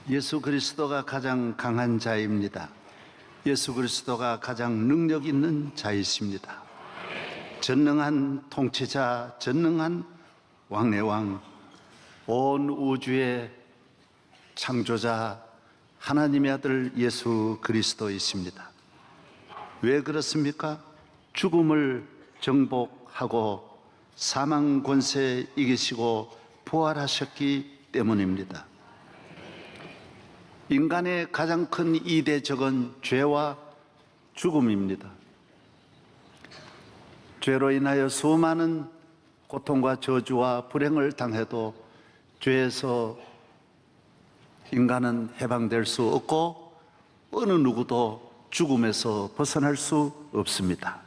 예수 그리스도가 가장 강한 자입니다. 예수 그리스도가 가장 능력 있는 자이십니다. 전능한 통치자, 전능한 왕내왕, 온 우주의 창조자, 하나님의 아들 예수 그리스도이십니다. 왜 그렇습니까? 죽음을 정복하고 사망 권세 이기시고 부활하셨기 때문입니다. 인간의 가장 큰 이대적은 죄와 죽음입니다. 죄로 인하여 수많은 고통과 저주와 불행을 당해도 죄에서 인간은 해방될 수 없고 어느 누구도 죽음에서 벗어날 수 없습니다.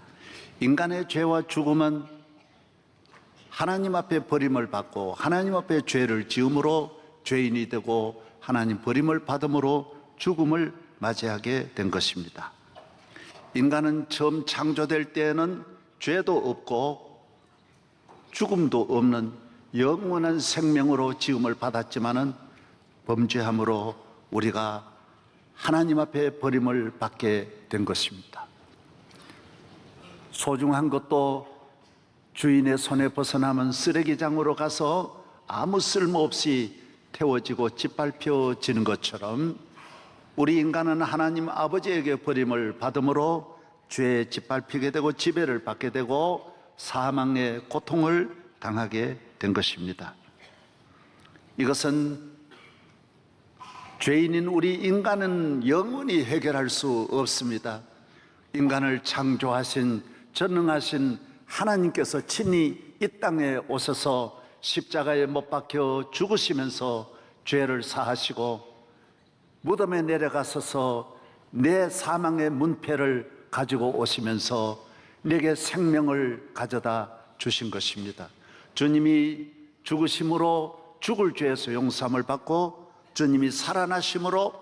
인간의 죄와 죽음은 하나님 앞에 버림을 받고 하나님 앞에 죄를 지음으로 죄인이 되고 하나님 버림을 받음으로 죽음을 맞이하게 된 것입니다. 인간은 처음 창조될 때에는 죄도 없고 죽음도 없는 영원한 생명으로 지음을 받았지만은 범죄함으로 우리가 하나님 앞에 버림을 받게 된 것입니다. 소중한 것도 주인의 손에 벗어나면 쓰레기장으로 가서 아무 쓸모없이 태워지고 짓밟혀지는 것처럼 우리 인간은 하나님 아버지에게 버림을 받음으로 죄에 짓밟히게 되고 지배를 받게 되고 사망의 고통을 당하게 된 것입니다. 이것은 죄인인 우리 인간은 영원히 해결할 수 없습니다. 인간을 창조하신 전능하신 하나님께서 친히 이 땅에 오셔서 십자가에 못 박혀 죽으시면서 죄를 사하시고 무덤에 내려가셔서 내 사망의 문패를 가지고 오시면서 내게 생명을 가져다 주신 것입니다. 주님이 죽으심으로 죽을 죄에서 용서함을 받고 주님이 살아나심으로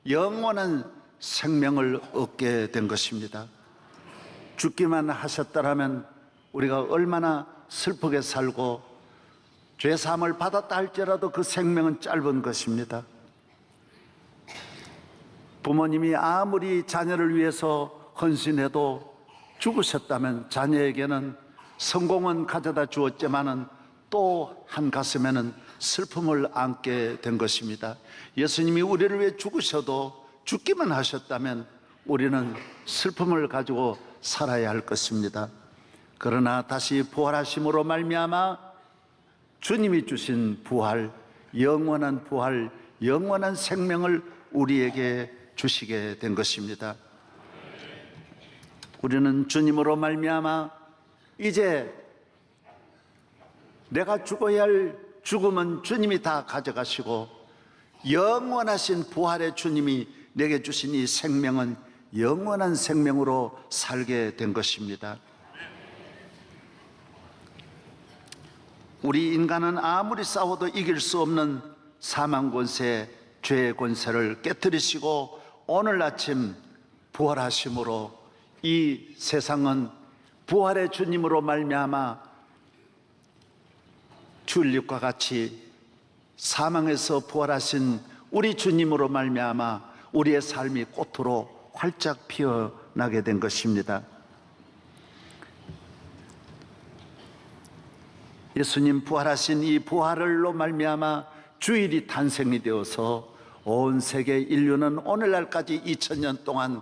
영원한 생명을 얻게 된 것입니다. 죽기만 하셨더라면 우리가 얼마나 슬프게 살고 죄사함을 받았다 할지라도 그 생명은 짧은 것입니다. 부모님이 아무리 자녀를 위해서 헌신해도 죽으셨다면 자녀에게는 성공은 가져다 주었지만은 또 한 가슴에는 슬픔을 안게 된 것입니다. 예수님이 우리를 위해 죽으셔도 죽기만 하셨다면 우리는 슬픔을 가지고 살아야 할 것입니다. 그러나 다시 부활하심으로 말미암아 주님이 주신 부활, 영원한 부활, 영원한 생명을 우리에게 주시게 된 것입니다. 우리는 주님으로 말미암아 이제 내가 죽어야 할 죽음은 주님이 다 가져가시고 영원하신 부활의 주님이 내게 주신 이 생명은 영원한 생명으로 살게 된 것입니다. 우리 인간은 아무리 싸워도 이길 수 없는 사망 권세, 죄의 권세를 깨뜨리시고 오늘 아침 부활하심으로 이 세상은 부활의 주님으로 말미암아 튤립과 같이 사망에서 부활하신 우리 주님으로 말미암아 우리의 삶이 꽃으로 활짝 피어나게 된 것입니다. 예수님 부활하신 이 부활을로 말미암아 주일이 탄생이 되어서 온 세계 인류는 오늘날까지 2000년 동안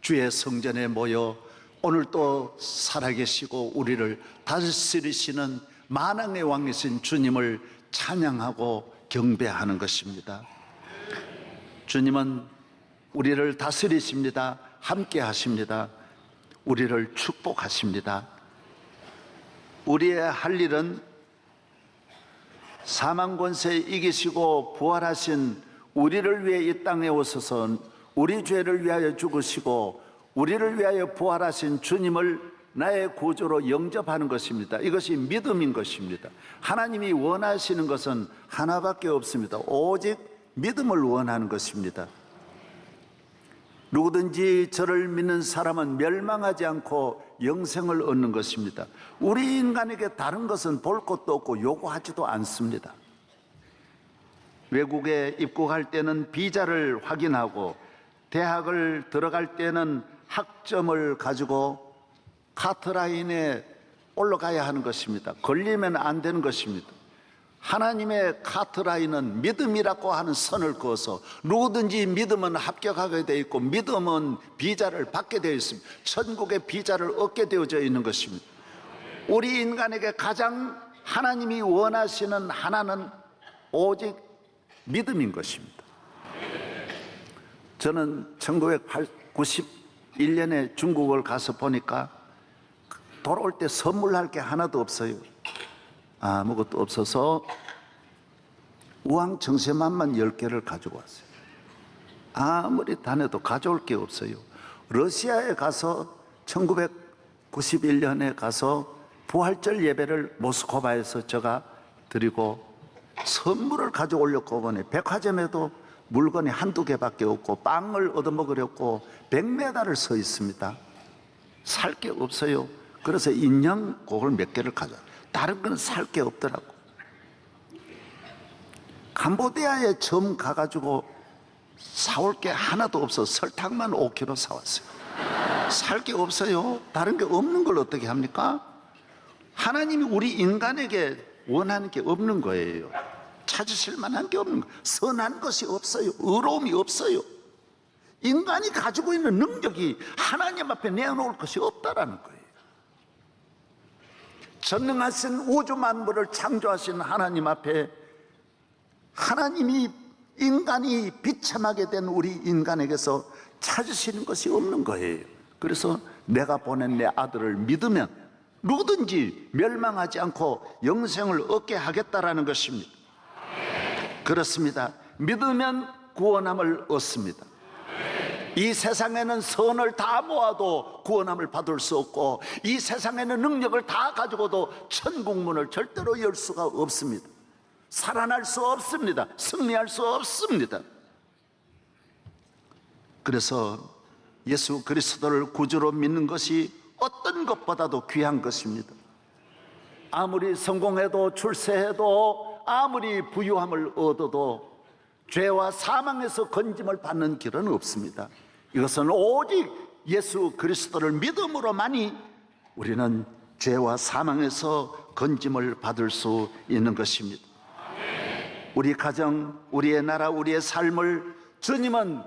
주의 성전에 모여 오늘 또 살아계시고 우리를 다스리시는 만왕의 왕이신 주님을 찬양하고 경배하는 것입니다. 주님은 우리를 다스리십니다. 함께 하십니다. 우리를 축복하십니다. 우리의 할 일은 사망 권세 이기시고 부활하신 우리를 위해 이 땅에 오셔서 우리 죄를 위하여 죽으시고 우리를 위하여 부활하신 주님을 나의 구주로 영접하는 것입니다. 이것이 믿음인 것입니다. 하나님이 원하시는 것은 하나밖에 없습니다. 오직 믿음을 원하는 것입니다. 누구든지 저를 믿는 사람은 멸망하지 않고 영생을 얻는 것입니다. 우리 인간에게 다른 것은 볼 것도 없고 요구하지도 않습니다. 외국에 입국할 때는 비자를 확인하고 대학을 들어갈 때는 학점을 가지고 카트라인에 올라가야 하는 것입니다. 걸리면 안 되는 것입니다. 하나님의 카트라인은 믿음이라고 하는 선을 그어서 누구든지 믿으면 합격하게 되어 있고 믿으면 비자를 받게 되어 있습니다. 천국의 비자를 얻게 되어져 있는 것입니다. 우리 인간에게 가장 하나님이 원하시는 하나는 오직 믿음인 것입니다. 저는 1991년에 중국을 가서 보니까 돌아올 때 선물할 게 하나도 없어요. 아무것도 없어서 우황 정세만만 10개를 가지고 왔어요. 아무리 다녀도 가져올 게 없어요. 러시아에 가서 1991년에 가서 부활절 예배를 모스크바에서 제가 드리고 선물을 가져오려고 보니 백화점에도 물건이 한두 개밖에 없고 빵을 얻어먹으려고 100m를 서 있습니다. 살 게 없어요. 그래서 인형 그걸 몇 개를 가져와요. 다른 건 살 게 없더라고. 캄보디아에 처음 가가지고 사올 게 하나도 없어. 설탕만 5kg 사왔어요. 살 게 없어요. 다른 게 없는 걸 어떻게 합니까? 하나님이 우리 인간에게 원하는 게 없는 거예요. 찾으실 만한 게 없는 거예요. 선한 것이 없어요. 의로움이 없어요. 인간이 가지고 있는 능력이 하나님 앞에 내어놓을 것이 없다라는 거예요. 전능하신 우주 만물을 창조하신 하나님 앞에 하나님이 인간이 비참하게 된 우리 인간에게서 찾으시는 것이 없는 거예요. 그래서 내가 보낸 내 아들을 믿으면 누구든지 멸망하지 않고 영생을 얻게 하겠다라는 것입니다. 그렇습니다. 믿으면 구원함을 얻습니다. 이 세상에는 선을 다 모아도 구원함을 받을 수 없고 이 세상에는 능력을 다 가지고도 천국문을 절대로 열 수가 없습니다. 살아날 수 없습니다. 승리할 수 없습니다. 그래서 예수 그리스도를 구주로 믿는 것이 어떤 것보다도 귀한 것입니다. 아무리 성공해도 출세해도 아무리 부유함을 얻어도 죄와 사망에서 건짐을 받는 길은 없습니다. 이것은 오직 예수 그리스도를 믿음으로만이 우리는 죄와 사망에서 건짐을 받을 수 있는 것입니다. 우리 가정, 우리의 나라, 우리의 삶을 주님은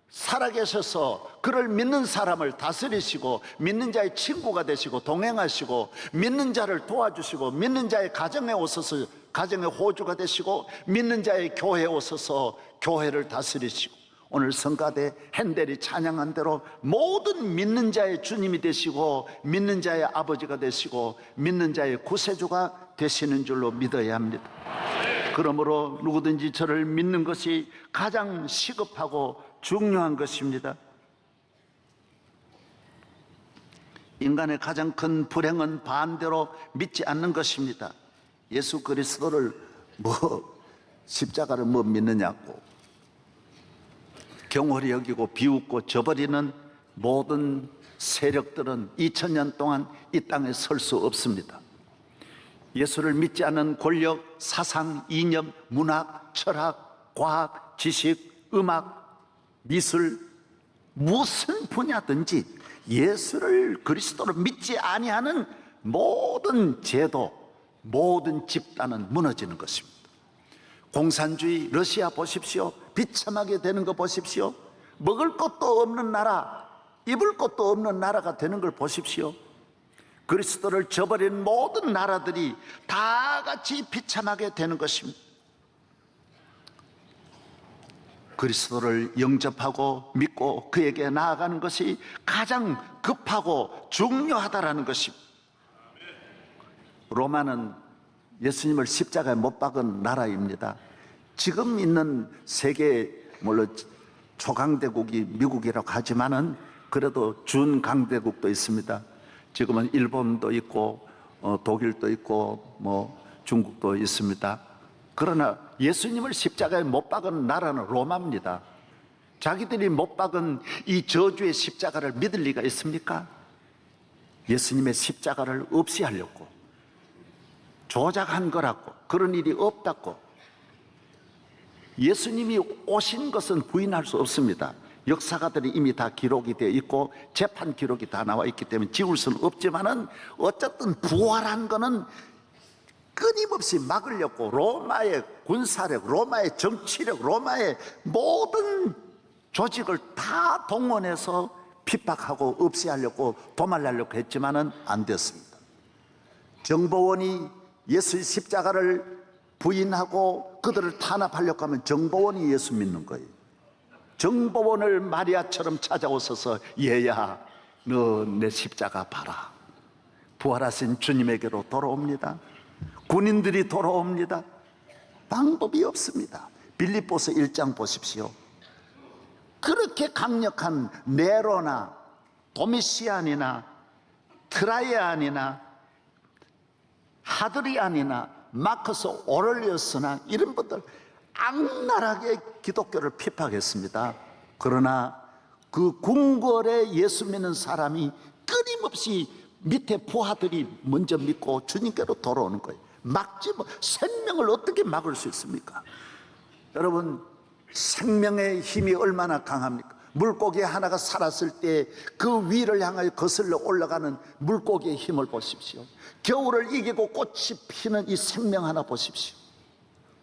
살아계셔서 그를 믿는 사람을 다스리시고 믿는 자의 친구가 되시고 동행하시고 믿는 자를 도와주시고 믿는 자의 가정에 오셔서 가정의 호주가 되시고 믿는 자의 교회에 오셔서 교회를 다스리시고 오늘 성가대 핸델이 찬양한 대로 모든 믿는 자의 주님이 되시고 믿는 자의 아버지가 되시고 믿는 자의 구세주가 되시는 줄로 믿어야 합니다. 그러므로 누구든지 저를 믿는 것이 가장 시급하고 중요한 것입니다. 인간의 가장 큰 불행은 반대로 믿지 않는 것입니다. 예수 그리스도를 십자가를 믿느냐고 경홀히 여기고 비웃고 저버리는 모든 세력들은 2000년 동안 이 땅에 설 수 없습니다. 예수를 믿지 않는 권력, 사상, 이념, 문학, 철학, 과학, 지식, 음악, 미술 무슨 분야든지 예수를 그리스도로 믿지 아니하는 모든 제도, 모든 집단은 무너지는 것입니다. 공산주의 러시아 보십시오. 비참하게 되는 거 보십시오. 먹을 것도 없는 나라, 입을 것도 없는 나라가 되는 걸 보십시오. 그리스도를 저버린 모든 나라들이 다 같이 비참하게 되는 것입니다. 그리스도를 영접하고 믿고 그에게 나아가는 것이 가장 급하고 중요하다라는 것입니다. 로마는 예수님을 십자가에 못 박은 나라입니다. 지금 있는 세계 물론 초강대국이 미국이라고 하지만은 그래도 준강대국도 있습니다. 지금은 일본도 있고 독일도 있고 중국도 있습니다. 그러나 예수님을 십자가에 못 박은 나라는 로마입니다. 자기들이 못 박은 이 저주의 십자가를 믿을 리가 있습니까? 예수님의 십자가를 없이 하려고 조작한 거라고, 그런 일이 없다고. 예수님이 오신 것은 부인할 수 없습니다. 역사가들이 이미 다 기록이 되어 있고 재판 기록이 다 나와 있기 때문에 지울 수는 없지만은 어쨌든 부활한 거는 끊임없이 막으려고 로마의 군사력, 로마의 정치력, 로마의 모든 조직을 다 동원해서 핍박하고 없애하려고 도말하려고 했지만은 안 됐습니다. 정보원이 예수의 십자가를 부인하고 그들을 탄압하려고 하면 정보원이 예수 믿는 거예요. 정보원을 마리아처럼 찾아오셔서 얘야 너 내 십자가 봐라. 부활하신 주님에게로 돌아옵니다. 군인들이 돌아옵니다. 방법이 없습니다. 빌립보서 1장 보십시오. 그렇게 강력한 네로나 도미시안이나 트라이안이나 하드리안이나 마커스 오렐리우스나 이런 분들 악랄하게 기독교를 핍박했습니다. 그러나 그 궁궐에 예수 믿는 사람이 끊임없이 밑에 부하들이 먼저 믿고 주님께로 돌아오는 거예요. 막지 뭐 생명을 어떻게 막을 수 있습니까? 여러분, 생명의 힘이 얼마나 강합니까? 물고기 하나가 살았을 때 그 위를 향하여 거슬러 올라가는 물고기의 힘을 보십시오. 겨울을 이기고 꽃이 피는 이 생명 하나 보십시오.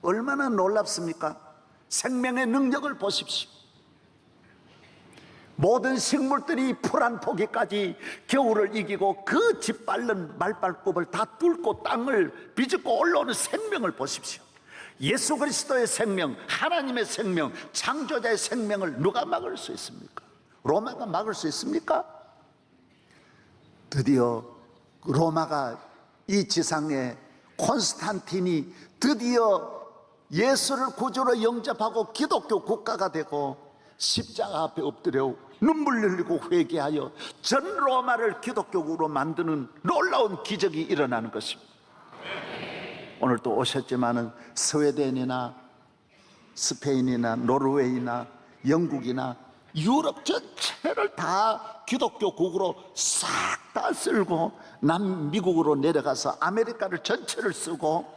얼마나 놀랍습니까? 생명의 능력을 보십시오. 모든 식물들이 풀 한 포기까지 겨울을 이기고 그 짓밟는 말발굽을 다 뚫고 땅을 비집고 올라오는 생명을 보십시오. 예수 그리스도의 생명, 하나님의 생명, 창조자의 생명을 누가 막을 수 있습니까? 로마가 막을 수 있습니까? 드디어 로마가 이 지상에 콘스탄틴이 드디어 예수를 구주로 영접하고 기독교 국가가 되고 십자가 앞에 엎드려 눈물 흘리고 회개하여 전 로마를 기독교국으로 만드는 놀라운 기적이 일어나는 것입니다. 오늘 또 오셨지만은 스웨덴이나 스페인이나 노르웨이나 영국이나 유럽 전체를 다 기독교국으로 싹 다 쓸고 남미국으로 내려가서 아메리카를 전체를 쓰고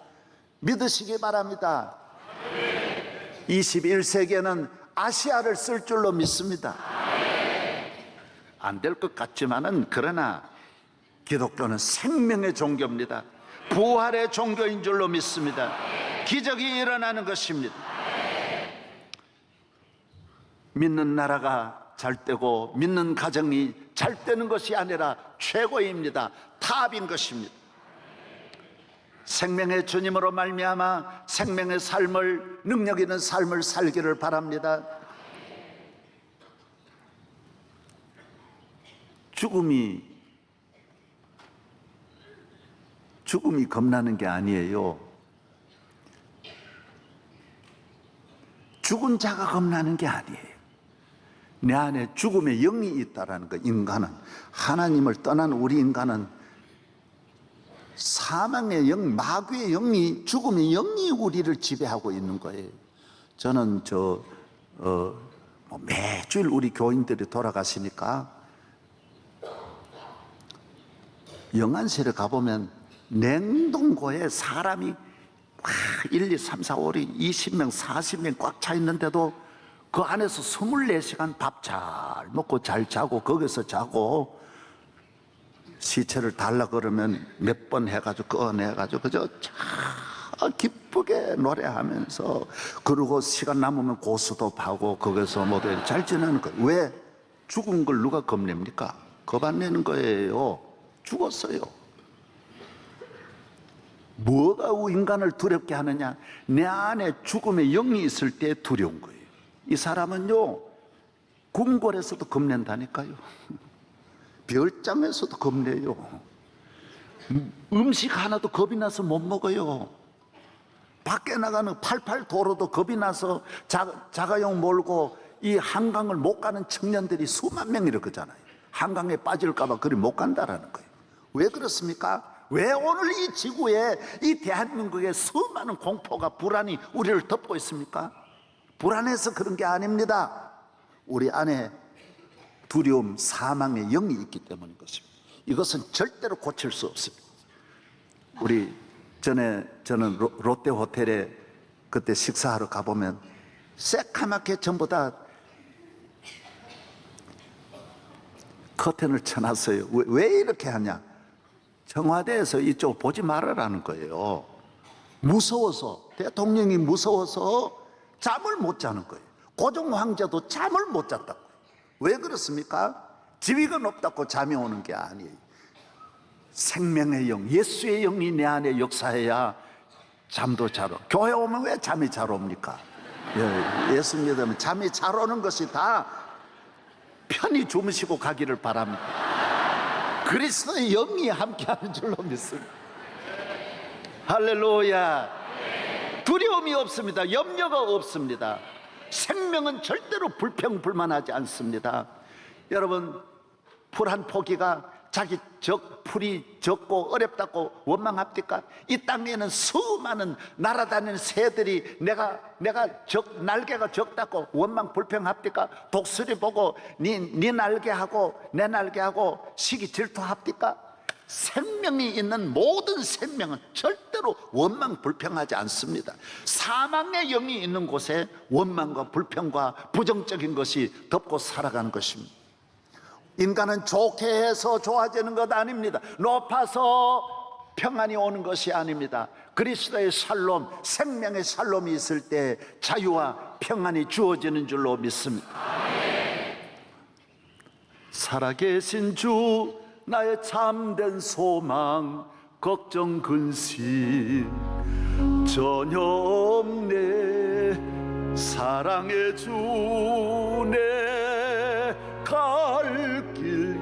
믿으시기 바랍니다. 21세기에는 아시아를 쓸 줄로 믿습니다. 안 될 것 같지만은 그러나 기독교는 생명의 종교입니다. 부활의 종교인 줄로 믿습니다. 기적이 일어나는 것입니다. 믿는 나라가 잘 되고 믿는 가정이 잘 되는 것이 아니라 최고입니다. 탑인 것입니다. 생명의 주님으로 말미암아 생명의 삶을, 능력 있는 삶을 살기를 바랍니다. 죽음이 겁나는 게 아니에요. 죽은 자가 겁나는 게 아니에요. 내 안에 죽음의 영이 있다라는 거. 인간은, 하나님을 떠난 우리 인간은 사망의 영, 마귀의 영이, 죽음의 영이 우리를 지배하고 있는 거예요. 저는 매주일 우리 교인들이 돌아가시니까 영안실에 가보면 냉동고에 사람이 1, 2, 3, 4, 5, 6, 20명, 40명 꽉 차 있는데도 그 안에서 24시간 밥 잘 먹고 잘 자고 거기서 자고 시체를 달라 그러면 몇 번 해가지고 꺼내가지고 그저 참 기쁘게 노래하면서 그러고 시간 남으면 고수도 파고 거기서 모두 잘 지내는 거예요. 왜? 죽은 걸 누가 겁냅니까? 겁 안 내는 거예요. 죽었어요. 뭐가 인간을 두렵게 하느냐? 내 안에 죽음의 영이 있을 때 두려운 거예요. 이 사람은요, 궁궐에서도 겁낸다니까요. 별장에서도 겁내요. 음식 하나도 겁이 나서 못 먹어요. 밖에 나가는 88 도로도 겁이 나서 자가용 몰고 이 한강을 못 가는 청년들이 수만 명 이러잖아요. 한강에 빠질까봐 그리 못 간다라는 거예요. 왜 그렇습니까? 왜 오늘 이 지구에, 이 대한민국에 수많은 공포가, 불안이 우리를 덮고 있습니까? 불안해서 그런 게 아닙니다. 우리 안에 두려움, 사망의 영이 있기 때문인 것입니다. 이것은 절대로 고칠 수 없습니다. 저는 롯데 호텔에 그때 식사하러 가보면 새까맣게 전부 다 커튼을 쳐놨어요. 왜 이렇게 하냐? 청와대에서 이쪽 보지 말으라는 거예요. 무서워서, 대통령이 무서워서 잠을 못 자는 거예요. 고종 황제도 잠을 못 잤다고. 왜 그렇습니까? 지위가 높다고 잠이 오는 게 아니에요. 생명의 영, 예수의 영이 내 안에 역사해야 잠도 잘 오. 교회 오면 왜 잠이 잘 옵니까? 예수 믿으면 잠이 잘 오는 것이 다 편히 주무시고 가기를 바랍니다. 그리스도의 영이 함께하는 줄로 믿습니다. 할렐루야. 두려움이 없습니다. 염려가 없습니다. 생명은 절대로 불평불만하지 않습니다. 여러분, 풀 한 포기가 자기 풀이 적고 어렵다고 원망합니까? 이 땅에는 수많은 날아다니는 새들이 내가 날개가 적다고 원망 불평합니까? 독수리 보고 네 날개하고 내 날개하고 시기 질투합니까? 생명이 있는 모든 생명은 절대로 원망 불평하지 않습니다. 사망의 영이 있는 곳에 원망과 불평과 부정적인 것이 덮고 살아가는 것입니다. 인간은 좋게 해서 좋아지는 것 아닙니다. 높아서 평안이 오는 것이 아닙니다. 그리스도의 샬롬, 생명의 샬롬이 있을 때 자유와 평안이 주어지는 줄로 믿습니다. 살아계신 주, 나의 참된 소망, 걱정 근심 전혀 없네. 사랑의 주, 내 갈 길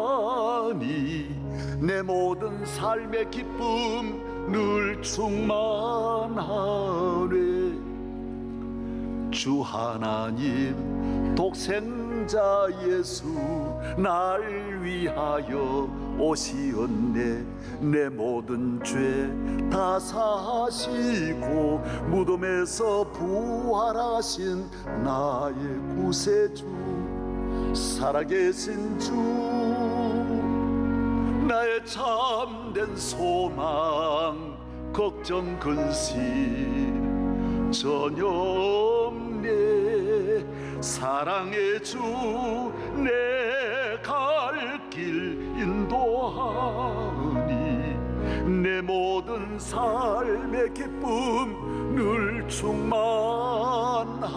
인도하니 내 모든 삶의 기쁨 늘 충만하네. 주 하나님 독생자 예수 날 위하여 오시었네. 내 모든 죄 다 사하시고 무덤에서 부활하신 나의 구세주, 살아계신 주, 나의 참된 소망, 걱정 근심 전혀 없네. 사랑의 주, 내 갈 길 인도하니 내 모든 삶의 기쁨 늘 충만하네.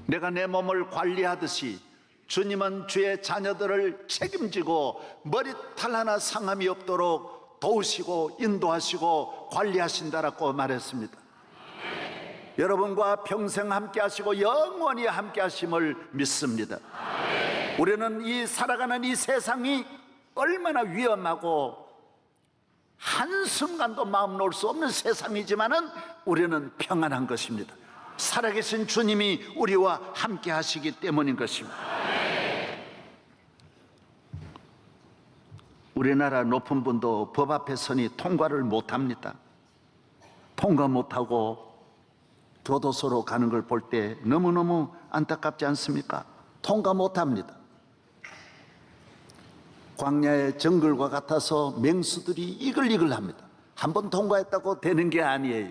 내가 내 몸을 관리하듯이 주님은 주의 자녀들을 책임지고 머리털 하나 상함이 없도록 도우시고 인도하시고 관리하신다라고 말했습니다. 여러분과 평생 함께 하시고 영원히 함께 하심을 믿습니다. 우리는 이 살아가는 이 세상이 얼마나 위험하고 한순간도 마음 놓을 수 없는 세상이지만은 우리는 평안한 것입니다. 살아계신 주님이 우리와 함께 하시기 때문인 것입니다. 우리나라 높은 분도 법 앞에 서니 통과를 못합니다. 통과 못하고 교도소로 가는 걸 볼 때 너무너무 안타깝지 않습니까? 통과 못합니다. 광야의 정글과 같아서 맹수들이 이글이글합니다. 한번 통과했다고 되는 게 아니에요.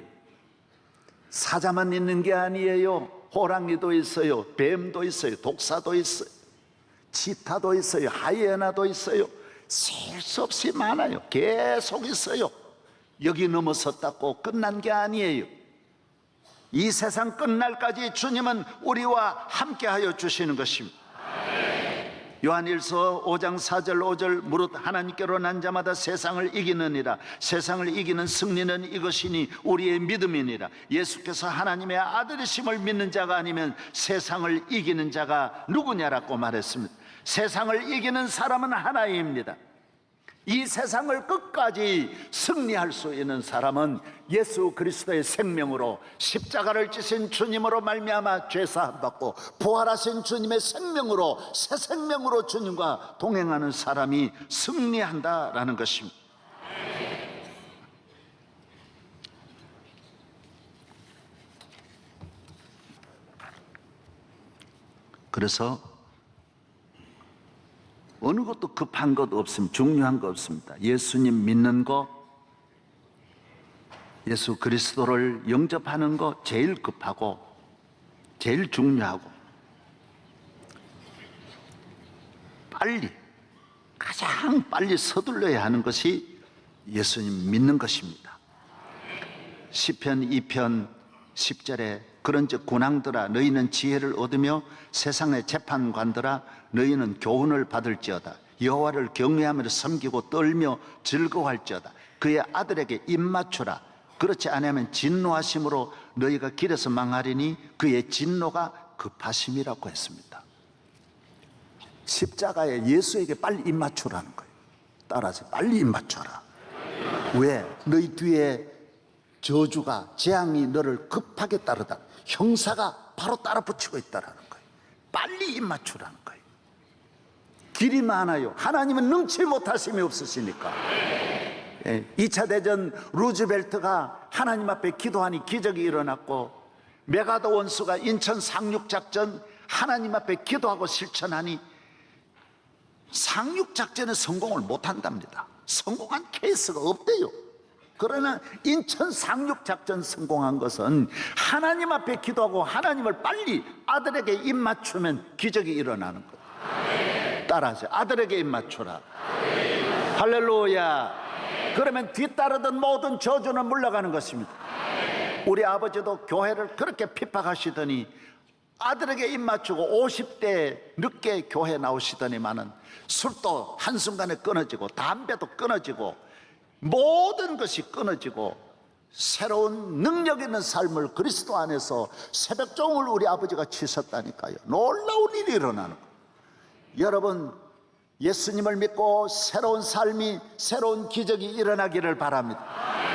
사자만 있는 게 아니에요. 호랑이도 있어요. 뱀도 있어요. 독사도 있어요. 치타도 있어요. 하이에나도 있어요. 셀 수 없이 많아요. 계속 있어요. 여기 넘어섰다고 끝난 게 아니에요. 이 세상 끝날까지 주님은 우리와 함께하여 주시는 것입니다. 요한일서 5장 4절 5절 무릇 하나님께로 난 자마다 세상을 이기느니라. 세상을 이기는 승리는 이것이니 우리의 믿음이니라. 예수께서 하나님의 아들이심을 믿는 자가 아니면 세상을 이기는 자가 누구냐라고 말했습니다. 세상을 이기는 사람은 하나입니다. 이 세상을 끝까지 승리할 수 있는 사람은 예수 그리스도의 생명으로 십자가를 지신 주님으로 말미암아 죄사함 받고 부활하신 주님의 생명으로 새 생명으로 주님과 동행하는 사람이 승리한다라는 것입니다. 그래서 어느 것도 급한 것 없습니다. 중요한 거 없습니다. 예수님 믿는 거, 예수 그리스도를 영접하는 거 제일 급하고 제일 중요하고 가장 빨리 서둘러야 하는 것이 예수님 믿는 것입니다. 시편 2편 10절에 그런즉 군왕들아 너희는 지혜를 얻으며 세상의 재판관들아 너희는 교훈을 받을지어다. 여호와를 경외하며 섬기고 떨며 즐거워할지어다. 그의 아들에게 입맞추라. 그렇지 않으면 진노하심으로 너희가 길에서 망하리니 그의 진노가 급하심이라고 했습니다. 십자가에 예수에게 빨리 입맞추라는 거예요. 따라서 빨리 입맞춰라. 왜? 너희 뒤에 저주가 재앙이 너를 급하게 따르다. 형사가 바로 따라 붙이고 있다라는 거예요. 빨리 입맞추라는 거예요. 길이 많아요. 하나님은 능치 못하심이 없으시니까. 2차 대전 루즈벨트가 하나님 앞에 기도하니 기적이 일어났고, 메가더 원수가 인천 상륙작전 하나님 앞에 기도하고 실천하니 상륙작전에 성공을 못한답니다. 성공한 케이스가 없대요. 그러나 인천 상륙작전 성공한 것은 하나님 앞에 기도하고 하나님을 빨리 아들에게 입맞추면 기적이 일어나는 거예요. 따라하세요. 아들에게 입맞추라. 할렐루야. 그러면 뒤따르던 모든 저주는 물러가는 것입니다. 우리 아버지도 교회를 그렇게 핍박하시더니 아들에게 입맞추고 50대 늦게 교회 나오시더니만은 술도 한순간에 끊어지고 담배도 끊어지고 모든 것이 끊어지고 새로운 능력 있는 삶을 그리스도 안에서 새벽종을 우리 아버지가 치셨다니까요. 놀라운 일이 일어나는 거예요. 여러분, 예수님을 믿고 새로운 삶이, 새로운 기적이 일어나기를 바랍니다.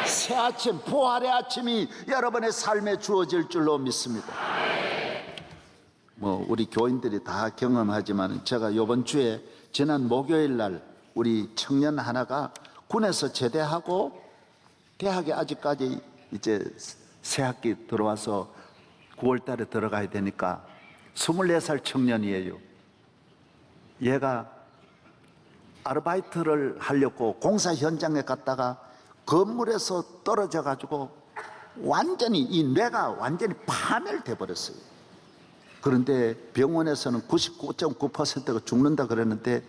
새 아침, 부활의 아침이 여러분의 삶에 주어질 줄로 믿습니다. 우리 교인들이 다 경험하지만 제가 이번 주에 지난 목요일 날 우리 청년 하나가 군에서 제대하고 대학에 아직까지 이제 새 학기 들어와서 9월 달에 들어가야 되니까 24살 청년이에요. 얘가 아르바이트를 하려고 공사 현장에 갔다가 건물에서 떨어져 가지고 완전히 이 뇌가 완전히 파멸돼 버렸어요. 그런데 병원에서는 99.9%가 죽는다 그랬는데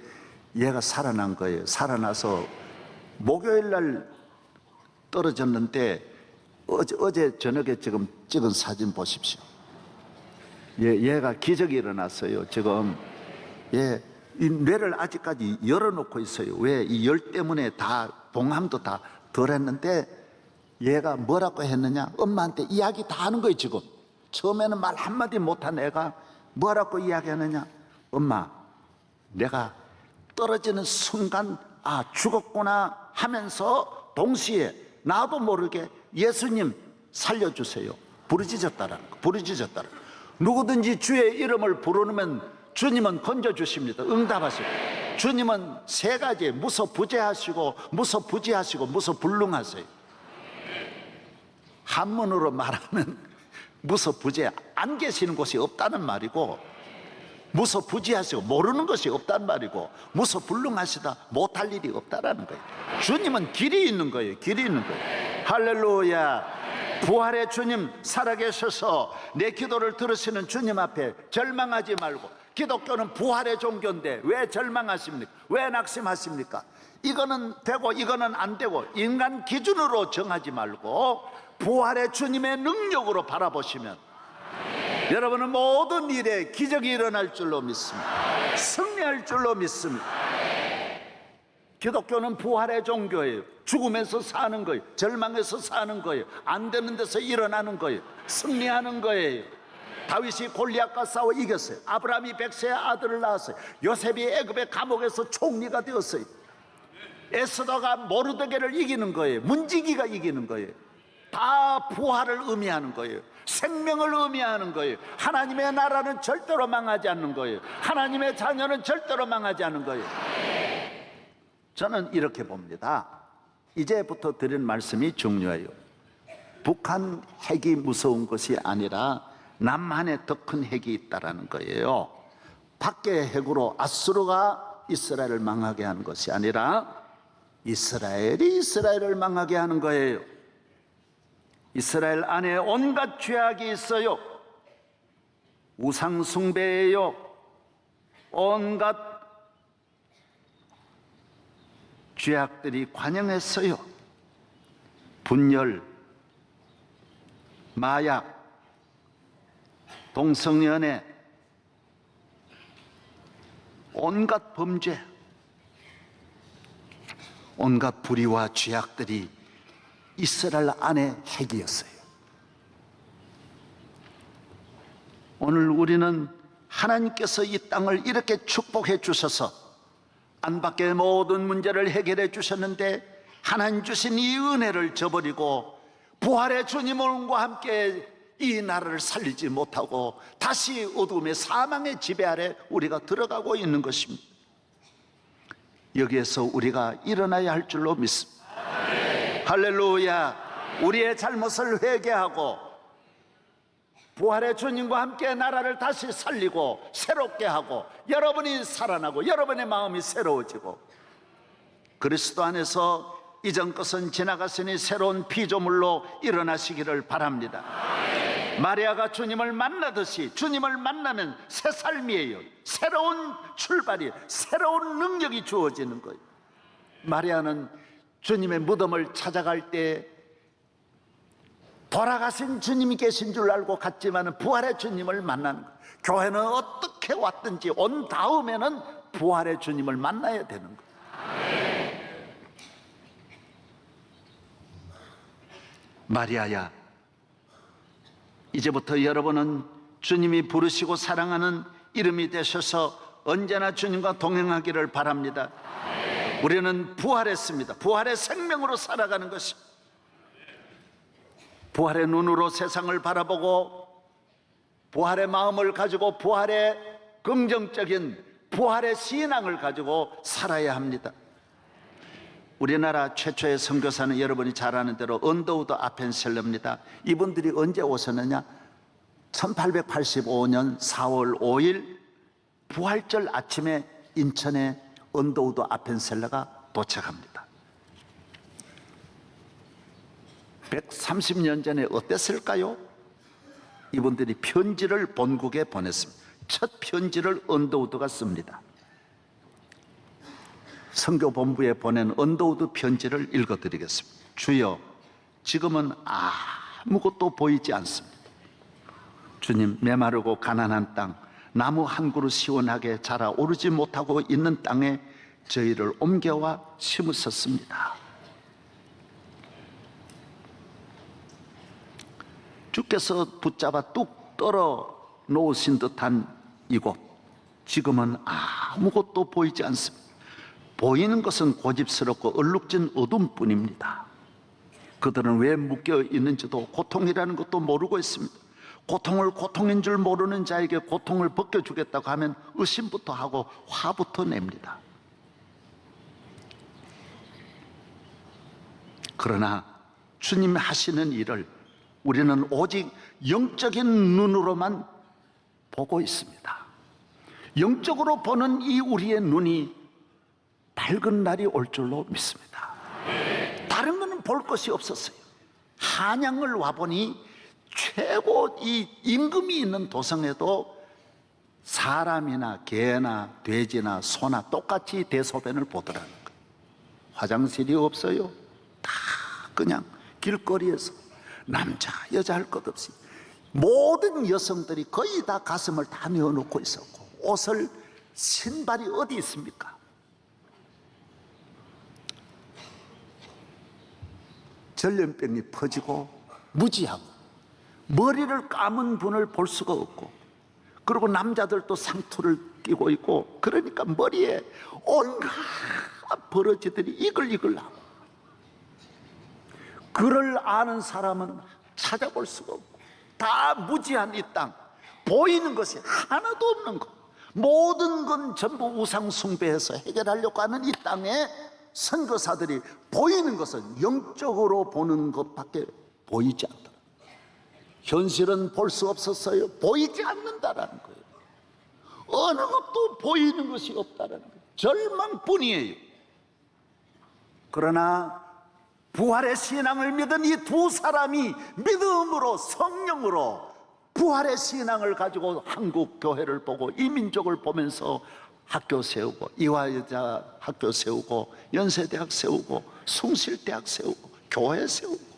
얘가 살아난 거예요. 살아나서 목요일 날 떨어졌는데 어제 저녁에 지금 찍은 사진 보십시오. 얘가 기적이 일어났어요. 지금 이 뇌를 아직까지 열어놓고 있어요. 왜? 이 열 때문에 다 봉함도 다 덜했는데 얘가 뭐라고 했느냐? 엄마한테 이야기 다 하는 거예요. 지금 처음에는 말 한마디 못한 애가 뭐라고 이야기하느냐? 엄마, 내가 떨어지는 순간 죽었구나 하면서 동시에 나도 모르게 예수님 살려주세요 부르짖었다라는 거. 부르짖었다라는 거. 누구든지 주의 이름을 부르면 주님은 건져주십니다. 응답하시고. 주님은 세 가지 무소부재하시고 무소부지하시고 무소불능하세요. 한문으로 말하면 무소부재, 안 계시는 곳이 없다는 말이고, 무소부지하시고 모르는 것이 없단 말이고, 무소불능하시다, 못할 일이 없다라는 거예요. 주님은 길이 있는 거예요. 길이 있는 거예요. 할렐루야. 부활의 주님 살아계셔서 내 기도를 들으시는 주님 앞에 절망하지 말고, 기독교는 부활의 종교인데 왜 절망하십니까? 왜 낙심하십니까? 이거는 되고 이거는 안 되고 인간 기준으로 정하지 말고 부활의 주님의 능력으로 바라보시면 여러분은 모든 일에 기적이 일어날 줄로 믿습니다. 승리할 줄로 믿습니다. 기독교는 부활의 종교예요. 죽으면서 사는 거예요. 절망해서 사는 거예요. 안 되는 데서 일어나는 거예요. 승리하는 거예요. 다윗이 골리앗과 싸워 이겼어요. 아브라함이 백세의 아들을 낳았어요. 요셉이 애굽의 감옥에서 총리가 되었어요. 에스더가 모르드게를 이기는 거예요. 문지기가 이기는 거예요. 다 부활을 의미하는 거예요. 생명을 의미하는 거예요. 하나님의 나라는 절대로 망하지 않는 거예요. 하나님의 자녀는 절대로 망하지 않는 거예요. 저는 이렇게 봅니다. 이제부터 드린 말씀이 중요해요. 북한 핵이 무서운 것이 아니라 남한에 더 큰 핵이 있다라는 거예요. 밖의 핵으로 아수르가 이스라엘을 망하게 하는 것이 아니라 이스라엘이 이스라엘을 망하게 하는 거예요. 이스라엘 안에 온갖 죄악이 있어요. 우상 숭배예요. 온갖 죄악들이 관영했어요. 분열, 마약, 동성연애, 온갖 범죄, 온갖 불의와 죄악들이 이스라엘 안에 핵이었어요. 오늘 우리는 하나님께서 이 땅을 이렇게 축복해 주셔서 안팎의 모든 문제를 해결해 주셨는데 하나님 주신 이 은혜를 저버리고 부활의 주님과 함께 이 나라를 살리지 못하고 다시 어둠의 사망의 지배 아래 우리가 들어가고 있는 것입니다. 여기에서 우리가 일어나야 할 줄로 믿습니다. 할렐루야. 우리의 잘못을 회개하고 부활의 주님과 함께 나라를 다시 살리고 새롭게 하고 여러분이 살아나고 여러분의 마음이 새로워지고 그리스도 안에서 이전 것은 지나갔으니 새로운 피조물로 일어나시기를 바랍니다. 마리아가 주님을 만나듯이 주님을 만나면 새 삶이에요. 새로운 출발이, 새로운 능력이 주어지는 거예요. 마리아는 주님의 무덤을 찾아갈 때 돌아가신 주님이 계신 줄 알고 갔지만 부활의 주님을 만나는 거예요. 교회는 어떻게 왔든지 온 다음에는 부활의 주님을 만나야 되는 거예요. 마리아야, 이제부터 여러분은 주님이 부르시고 사랑하는 이름이 되셔서 언제나 주님과 동행하기를 바랍니다. 우리는 부활했습니다. 부활의 생명으로 살아가는 것입니다. 부활의 눈으로 세상을 바라보고 부활의 마음을 가지고 부활의 긍정적인 부활의 신앙을 가지고 살아야 합니다. 우리나라 최초의 선교사는 여러분이 잘 아는 대로 언더우드 아펜셀러입니다. 이분들이 언제 오셨느냐? 1885년 4월 5일 부활절 아침에 인천에 언더우드 아펜셀러가 도착합니다. 130년 전에 어땠을까요? 이분들이 편지를 본국에 보냈습니다. 첫 편지를 언더우드가 씁니다. 선교본부에 보낸 언더우드 편지를 읽어드리겠습니다. 주여, 지금은 아무것도 보이지 않습니다. 주님, 메마르고 가난한 땅, 나무 한 그루 시원하게 자라 오르지 못하고 있는 땅에 저희를 옮겨와 심으셨습니다. 주께서 붙잡아 뚝 떨어 놓으신 듯한 이곳, 지금은 아무것도 보이지 않습니다. 보이는 것은 고집스럽고 얼룩진 어둠뿐입니다. 그들은 왜 묶여 있는지도 고통이라는 것도 모르고 있습니다. 고통을 고통인 줄 모르는 자에게 고통을 벗겨주겠다고 하면 의심부터 하고 화부터 냅니다. 그러나 주님 하시는 일을 우리는 오직 영적인 눈으로만 보고 있습니다. 영적으로 보는 이 우리의 눈이 밝은 날이 올 줄로 믿습니다. 다른 거는 볼 것이 없었어요. 한양을 와보니 최고 이 임금이 있는 도성에도 사람이나 개나 돼지나 소나 똑같이 대소변을 보더라는 거예요. 화장실이 없어요. 다 그냥 길거리에서 남자 여자 할 것 없이 모든 여성들이 거의 다 가슴을 다 내어놓고 있었고 옷을 신발이 어디 있습니까? 전염병이 퍼지고 무지하고 머리를 감은 분을 볼 수가 없고 그리고 남자들도 상투를 끼고 있고 그러니까 머리에 온갖 버러지들이 이글이글하고 그를 아는 사람은 찾아볼 수가 없고 다 무지한 이 땅 보이는 것이 하나도 없는 것 모든 건 전부 우상 숭배해서 해결하려고 하는 이 땅에 선교사들이 보이는 것은 영적으로 보는 것밖에 보이지 않더라. 현실은 볼 수 없었어요. 보이지 않는다라는 거예요. 어느 것도 보이는 것이 없다라는 거예요. 절망뿐이에요. 그러나 부활의 신앙을 믿은 이 두 사람이 믿음으로 성령으로 부활의 신앙을 가지고 한국 교회를 보고 이 민족을 보면서 학교 세우고 이화여자 학교 세우고 연세대학 세우고 숭실대학 세우고 교회 세우고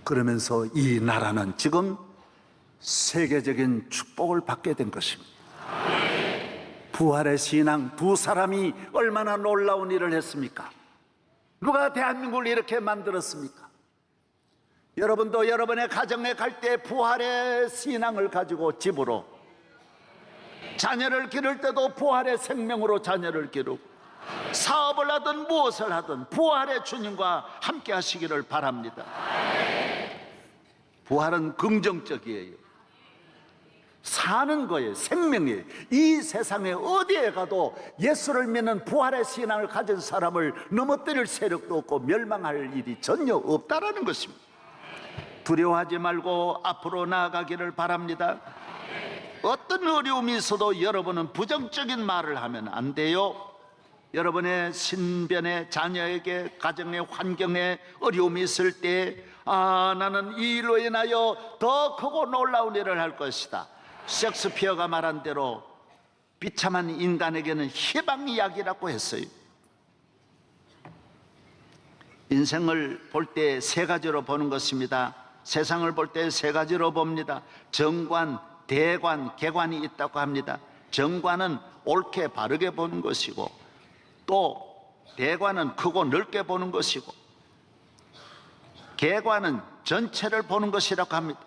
그러면서 이 나라는 지금 세계적인 축복을 받게 된 것입니다. 부활의 신앙 두 사람이 얼마나 놀라운 일을 했습니까? 누가 대한민국을 이렇게 만들었습니까? 여러분도 여러분의 가정에 갈 때 부활의 신앙을 가지고 집으로, 자녀를 기를 때도 부활의 생명으로 자녀를 기르고, 사업을 하든 무엇을 하든 부활의 주님과 함께 하시기를 바랍니다. 부활은 긍정적이에요. 사는 거예요. 생명이에요. 이 세상에 어디에 가도 예수를 믿는 부활의 신앙을 가진 사람을 넘어뜨릴 세력도 없고 멸망할 일이 전혀 없다라는 것입니다. 두려워하지 말고 앞으로 나아가기를 바랍니다. 어떤 어려움이 있어도 여러분은 부정적인 말을 하면 안 돼요. 여러분의 신변에, 자녀에게, 가정의 환경에 어려움이 있을 때 나는 이 일로 인하여 더 크고 놀라운 일을 할 것이다. 셰익스피어가 말한 대로 비참한 인간에게는 희망 이야기라고 했어요. 인생을 볼 때 세 가지로 보는 것입니다. 세상을 볼 때 세 가지로 봅니다. 정관, 대관, 개관이 있다고 합니다. 정관은 옳게 바르게 보는 것이고, 또 대관은 크고 넓게 보는 것이고, 개관은 전체를 보는 것이라고 합니다.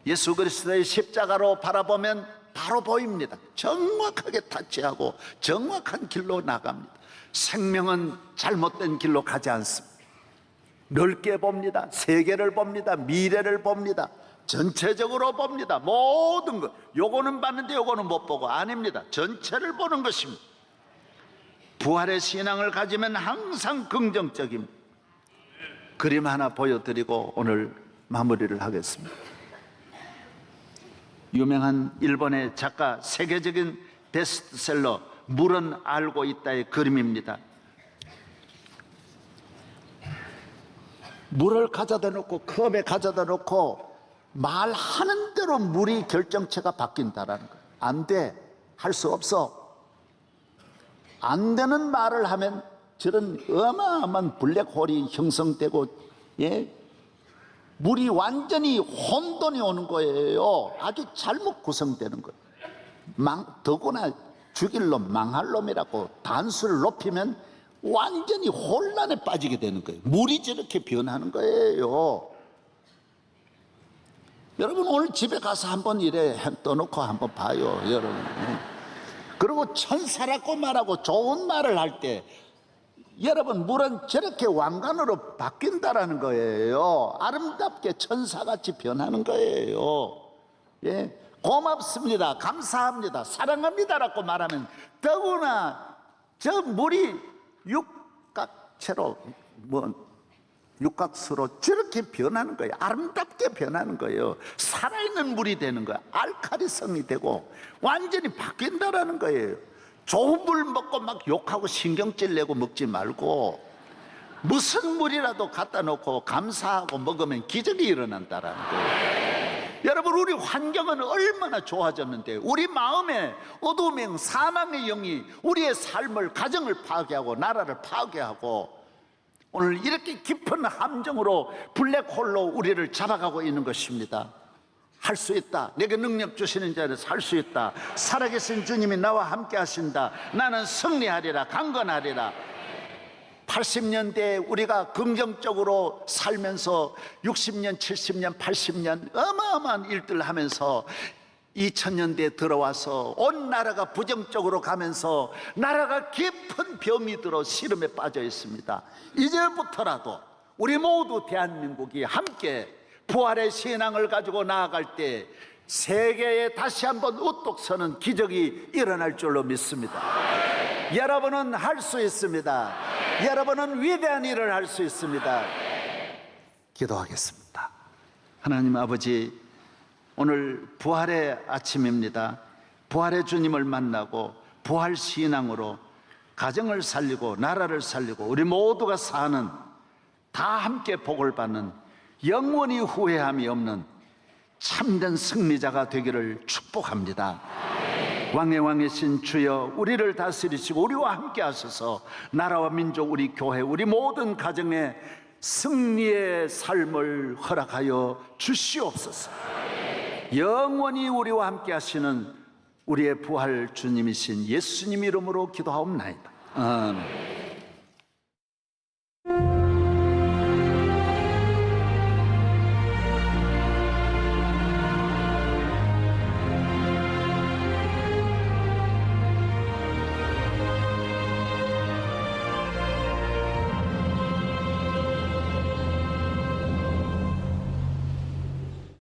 예수 그리스도의 십자가로 바라보면 바로 보입니다. 정확하게 타치하고 정확한 길로 나갑니다. 생명은 잘못된 길로 가지 않습니다. 넓게 봅니다. 세계를 봅니다. 미래를 봅니다. 전체적으로 봅니다. 모든 것. 요거는 봤는데 요거는 못 보고, 아닙니다. 전체를 보는 것입니다. 부활의 신앙을 가지면 항상 긍정적입니다. 그림 하나 보여드리고 오늘 마무리를 하겠습니다. 유명한 일본의 작가, 세계적인 베스트셀러 물은 알고 있다의 그림입니다. 물을 가져다 놓고 컵에 가져다 놓고 말하는 대로 물이 결정체가 바뀐다라는 거예요. 안 돼, 할 수 없어. 안 되는 말을 하면 저런 어마어마한 블랙홀이 형성되고, 물이 완전히 혼돈이 오는 거예요. 아주 잘못 구성되는 거예요. 더구나 죽일 놈, 망할 놈이라고 단수를 높이면 완전히 혼란에 빠지게 되는 거예요. 물이 저렇게 변하는 거예요. 여러분 오늘 집에 가서 한번 이래 떠놓고 한번 봐요, 여러분. 그리고 천사라고 말하고 좋은 말을 할 때 여러분 물은 저렇게 왕관으로 바뀐다라는 거예요. 아름답게 천사같이 변하는 거예요. 고맙습니다, 감사합니다, 사랑합니다라고 말하면 더구나 저 물이 육각체로 육각수로 저렇게 변하는 거예요. 아름답게 변하는 거예요. 살아있는 물이 되는 거예요. 알칼리성이 되고 완전히 바뀐다라는 거예요. 좋은 물 먹고 막 욕하고 신경질 내고 먹지 말고 무슨 물이라도 갖다 놓고 감사하고 먹으면 기적이 일어난다라는 거예요. 여러분 우리 환경은 얼마나 좋아졌는데 우리 마음에 어둠의 사망의 영이 우리의 삶을, 가정을 파괴하고 나라를 파괴하고 오늘 이렇게 깊은 함정으로 블랙홀로 우리를 잡아가고 있는 것입니다. 할 수 있다. 내게 능력 주시는 자리에서 할 수 있다. 살아계신 주님이 나와 함께 하신다. 나는 승리하리라, 강건하리라. 80년대에 우리가 긍정적으로 살면서 60년, 70년, 80년 어마어마한 일들을 하면서 2000년대에 들어와서 온 나라가 부정적으로 가면서 나라가 깊은 병이 들어 시름에 빠져 있습니다. 이제부터라도 우리 모두 대한민국이 함께 부활의 신앙을 가지고 나아갈 때 세계에 다시 한번 우뚝 서는 기적이 일어날 줄로 믿습니다. 여러분은 할 수 있습니다. 여러분은 위대한 일을 할 수 있습니다. 기도하겠습니다. 하나님 아버지, 오늘 부활의 아침입니다. 부활의 주님을 만나고 부활 신앙으로 가정을 살리고 나라를 살리고 우리 모두가 사는 다 함께 복을 받는 영원히 후회함이 없는 참된 승리자가 되기를 축복합니다. 왕의 왕이신 주여, 우리를 다스리시고 우리와 함께 하셔서 나라와 민족, 우리 교회, 우리 모든 가정에 승리의 삶을 허락하여 주시옵소서. 영원히 우리와 함께 하시는 우리의 부활 주님이신 예수님 이름으로 기도하옵나이다. 아멘.